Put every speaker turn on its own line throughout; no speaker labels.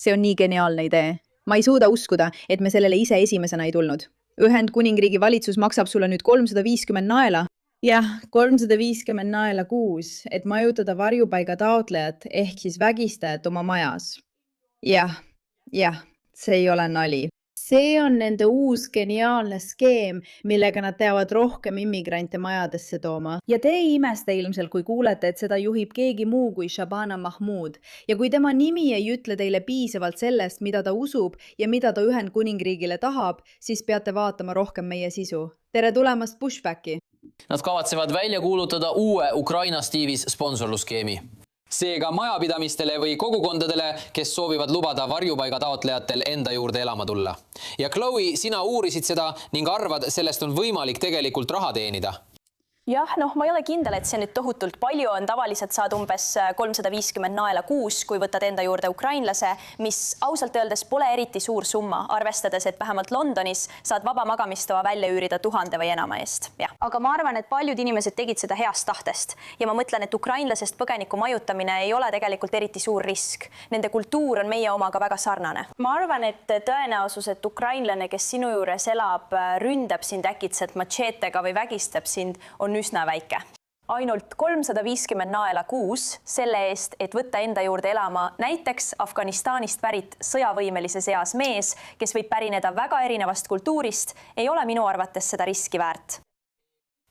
See on nii geniaalne idee. Ma ei suuda uskuda, et me sellele ise esimesena ei tulnud. Ühendkuningriigi valitsus maksab sulle nüüd 350 naela. Jah, 350 naela kuus, et majutada varjupaiga taotlejat ehk siis vägistajat oma majas. Jah, see ei ole nali. See on nende uus geniaalne skeem, millega nad teavad rohkem immigrante majadesse tooma. Ja te ei imesta ilmselt, kui kuulete, et seda juhib keegi muu kui Shabana Mahmood. Ja kui tema nimi ei ütle teile piisavalt sellest, mida ta usub ja mida ta Ühendkuningriigile tahab, siis peate vaatama rohkem meie sisu. Tere tulemast Pushbacki!
Nad kavatsevad välja kuulutada uue Ukraina-stiivis sponsorlusskeemi. Seega majapidamistele või kogukondadele, kes soovivad lubada varjupaiga taotlejatel enda juurde elama tulla. Ja Chloe, sina uurisid seda ning arvad, sellest on võimalik tegelikult raha teenida.
Jah, ma ei ole kindel, et see nüüd tohutult palju on. Tavaliselt saad umbes 350 naela kuus, kui võtad enda juurde ukrainlase, mis ausalt öeldes pole eriti suur summa, arvestades, et vähemalt Londonis saad vaba magamistoa välja üürida 1000 või enama eest. Ja. Aga ma arvan, et paljud inimesed tegid seda heast tahtest. Ja ma mõtlen, et ukrainlasest põgeniku majutamine ei ole tegelikult eriti suur risk. Nende kultuur on meie omaga väga sarnane. Ma arvan, et tõenäosus, et ukrainlane, kes sinu juures elab, ründab sind äkitselt matšeetega või vägistab sind, on üsna väike. Ainult 350 naela kuus selle eest, et võtta enda juurde elama näiteks Afganistanist pärit sõjavõimelises eas mees, kes võib pärineda väga erinevast kultuurist, ei ole minu arvates seda riski väärt.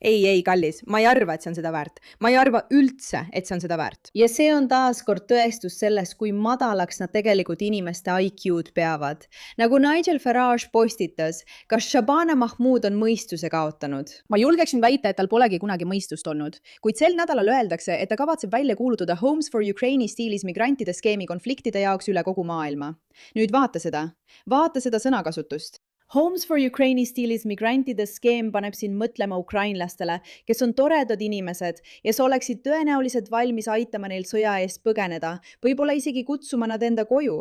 Ei, kallis, ma ei arva, et see on seda väärt. Ma ei arva üldse, et see on seda väärt. Ja see on taas kord tõestus sellest, kui madalaks nad tegelikult inimeste IQ-d peavad. Nagu Nigel Farage postitas, kas Shabana Mahmood on mõistuse kaotanud? Ma julgeksin väita, et tal polegi kunagi mõistust olnud. Kuid sel nädalal öeldakse, et ta kavatseb välja kuulutada Homes for Ukraine stiilis migrantide skeemi konfliktide jaoks üle kogu maailma. Nüüd vaata seda sõnakasutust. Homes for Ukraine stiilis migrantide skeem paneb siin mõtlema ukrainlastele, kes on toredad inimesed ja sa oleksid tõenäoliselt valmis aitama neil sõja eest põgeneda, võib-olla isegi kutsuma nad enda koju.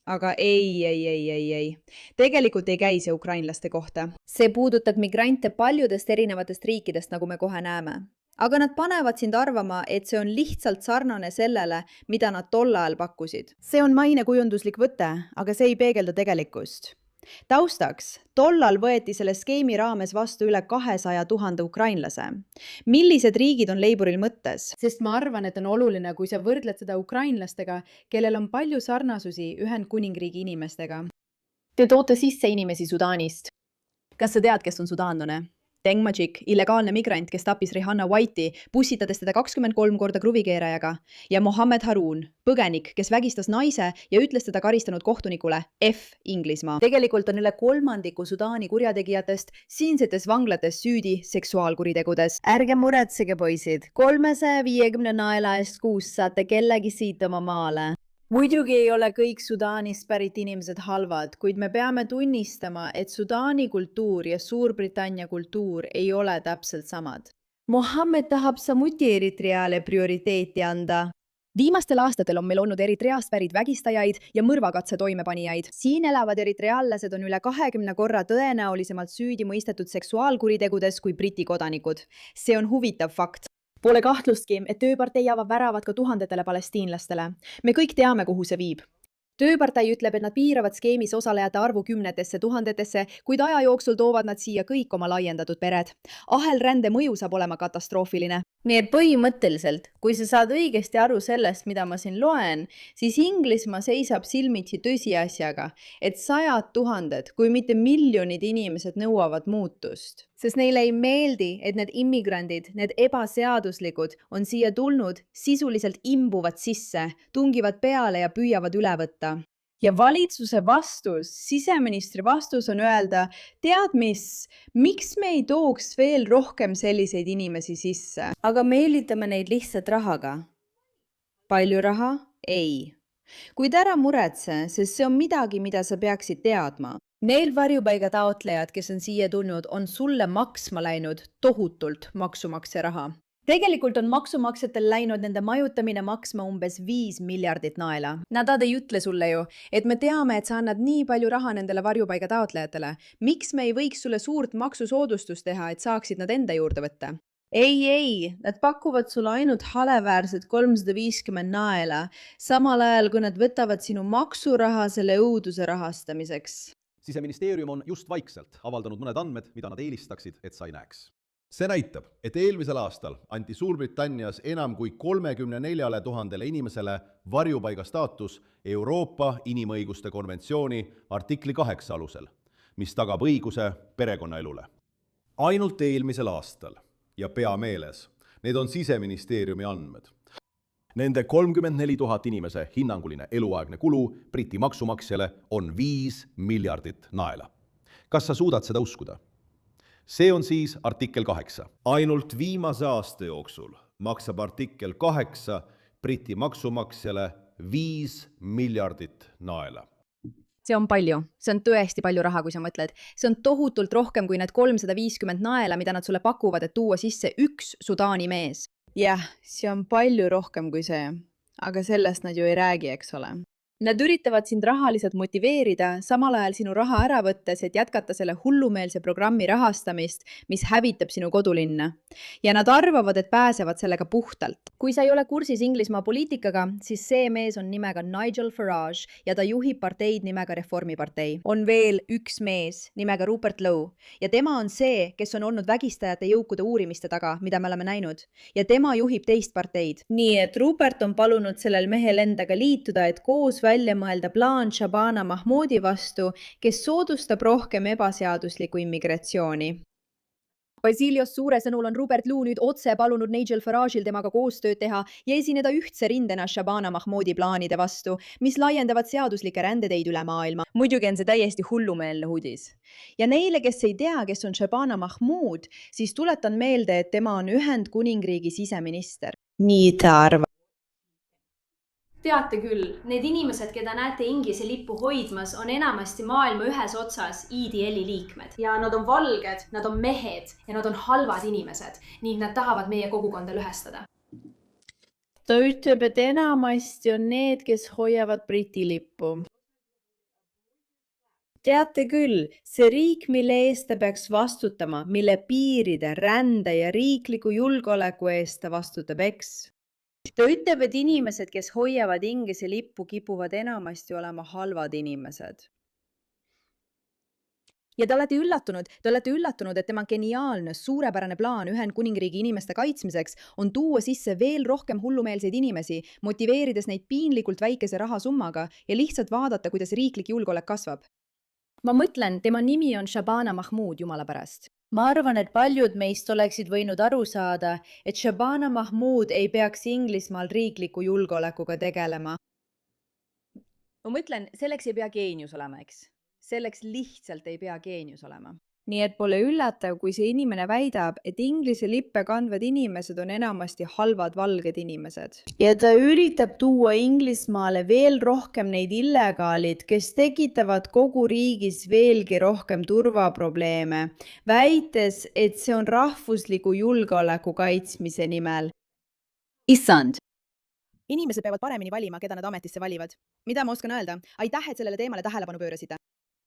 Aga ei. Tegelikult ei käi see ukrainlaste kohta. See puudutab migrante paljudest erinevatest riikidest, nagu me kohe näeme. Aga nad panevad sind arvama, et see on lihtsalt sarnane sellele, mida nad tol ajal pakkusid. See on mainekujunduslik võte, aga see ei peegelda tegelikkust. Taustaks, tollal võeti selle skeemi raames vastu üle 200 000 ukrainlase. Millised riigid on Laboril mõttes? Sest ma arvan, et on oluline, kui sa võrdled seda ukrainlastega, kellel on palju sarnasusi Ühendkuningriigi inimestega. Te toote sisse inimesi Sudaanist. Kas sa tead, kes on sudaanlane? Deng Majik, illegaalne migrant, kes tappis Rihanna White'i, pussitades teda 23 korda kruvikeerajaga. Ja Mohammed Haroun, põgenik, kes vägistas naise ja ütles teda karistanud kohtunikule F Inglismaa. Tegelikult on üle 1/3 Sudaani kurjategijatest siinsetes vanglates süüdi seksuaalkuritegudes. Ärge muretsege, poisid. 350 naela eest kuus saate kellegi siit oma maale. Muidugi ei ole kõik Sudaanist pärit inimesed halvad, kuid me peame tunnistama, et Sudaani kultuur ja Suurbritannia kultuur ei ole täpselt samad. Mohammed tahab samuti Eritreale prioriteeti anda. Viimastel aastatel on meil olnud Eritreast pärit vägistajaid ja mõrvakatse toimepanijaid. Siin elavad eritreallased on üle 20 korra tõenäolisemalt süüdi mõistetud seksuaalkuritegudes kui Briti kodanikud. See on huvitav fakt. Pole kahtlustki, et tööpartei avab väravad ka tuhandetele palestiinlastele. Me kõik teame, kuhu see viib. Tööpartei ütleb, et nad piiravad skeemis osalejate arvu 10 tuhandetesse, kuid aja jooksul toovad nad siia kõik oma laiendatud pered. Ahelrände mõju saab olema katastroofiline. Nii et põhimõtteliselt, kui sa saad õigesti aru sellest, mida ma siin loen, siis Inglismaa seisab silmitsi tõsiasjaga, et 100 000, kui mitte miljonid inimesed nõuavad muutust. Sest neile ei meeldi, et need immigrandid, need ebaseaduslikud, on siia tulnud, sisuliselt imbuvad sisse, tungivad peale ja püüavad üle võtta. Ja valitsuse vastus, siseministri vastus on öelda, tead mis, miks me ei tooks veel rohkem selliseid inimesi sisse, aga meelitame neid lihtsalt rahaga. Palju raha? Ei. Kuid ära muretse, sest see on midagi, mida sa peaksid teadma. Neil varjupaiga taotlejad, kes on siia tulnud, on sulle maksma läinud tohutult maksumaksja raha. Tegelikult on maksumaksjatel läinud nende majutamine maksma umbes 5 miljardit naela. Nad ei ütle sulle ju, et me teame, et sa annad nii palju raha nendele varjupaiga taotlejatele. Miks me ei võiks sulle suurt maksusoodustust teha, et saaksid nad enda juurde võtta? ei, nad pakuvad sulle ainult haleväärsed 350 naela, samal ajal kui nad võtavad sinu maksuraha selle õuduse rahastamiseks.
Siseministeerium on just vaikselt avaldanud mõned andmed, mida nad eelistaksid, et sa ei näeks.
See näitab, et eelmisel aastal anti Suurbritannias enam kui 34 000 inimesele varjupaiga staatus Euroopa Inimõiguste konventsiooni artikli 8 alusel, mis tagab õiguse perekonnaelule. Ainult eelmisel aastal ja pea meeles, need on Siseministeeriumi andmed. Nende 34 000 inimese hinnanguline eluaegne kulu Briti maksumaksjale on 5 miljardit naela. Kas sa suudad seda uskuda? See on siis artikkel 8. Ainult viimase aasta jooksul maksab artikkel 8 Briti maksumaksjale 5 miljardit naela.
See on palju, see on tõesti palju raha, kui sa mõtled. See on tohutult rohkem kui need 350 naela, mida nad sulle pakuvad, et tuua sisse üks Sudaani mees. Jah, see on palju rohkem kui see, aga sellest nad ju ei räägi, eks ole. Nad üritavad sind rahaliselt motiveerida, samal ajal sinu raha ära võttes, et jätkata selle hullumeelse programmi rahastamist, mis hävitab sinu kodulinna. Ja nad arvavad, et pääsevad sellega puhtalt. Kui sa ei ole kursis Inglismaa poliitikaga, siis see mees on nimega Nigel Farage ja ta juhib parteid nimega Reformipartei. On veel üks mees nimega Rupert Lowe ja tema on see, kes on olnud vägistajate jõukude uurimiste taga, mida me oleme näinud. Ja tema juhib teist parteid. Nii et Rupert on palunud sellel mehel endaga liituda, et koos välja mõelda plaan Shabana Mahmoodi vastu, kes soodustab rohkem ebaseaduslikku immigratsiooni. Basilios suure sõnul on Rupert Lowe nüüd otse palunud Nigel Farage'il temaga koostööd teha ja esineda ühtse rindena Shabana Mahmoodi plaanide vastu, mis laiendavad seaduslikke rändeteid üle maailma. Muidugi on see täiesti hullumeelne uudis. Ja neile, kes ei tea, kes on Shabana Mahmood, siis tuletan meelde, et tema on Ühendkuningriigi siseminister. Nii ta arvab.
Teate küll, need inimesed, keda näete Inglise lippu hoidmas, on enamasti maailma ühes otsas IDL-i liikmed. Ja nad on valged, nad on mehed ja nad on halvad inimesed ning nad tahavad meie kogukonda lõhestada.
Ta ütleb, et enamasti on need, kes hoiavad Briti lippu. Teate küll, see riik, mille eest ta peaks vastutama, mille piiride, rände ja riikliku julgeoleku eest ta vastutab, eks? Ta ütleb, et inimesed, kes hoiavad Inglise lippu, kipuvad enamasti olema halvad inimesed. Ja te olete üllatunud, et tema geniaalne, suurepärane plaan Ühendkuningriigi inimeste kaitsmiseks on tuua sisse veel rohkem hullumeelseid inimesi, motiveerides neid piinlikult väikese rahasummaga ja lihtsalt vaadata, kuidas riiklik julgeolek kasvab. Ma mõtlen, tema nimi on Shabana Mahmood, jumala pärast. Ma arvan, et paljud meist oleksid võinud aru saada, et Shabana Mahmood ei peaks Inglismaal riikliku julgeolekuga tegelema. Ma mõtlen, selleks ei pea geenius olema, eks? Selleks lihtsalt ei pea geenius olema. Nii et pole üllatav, kui see inimene väidab, et Inglise lippe kandvad inimesed on enamasti halvad valged inimesed. Ja ta üritab tuua Inglismaale veel rohkem neid illegaalid, kes tekitavad kogu riigis veelgi rohkem turvaprobleeme, väites, et see on rahvusliku julgeoleku kaitsmise nimel. Issand! Inimesed peavad paremini valima, keda nad ametisse valivad. Mida ma oskan öelda? Aitäh, et sellele teemale tähelepanu pöörasite.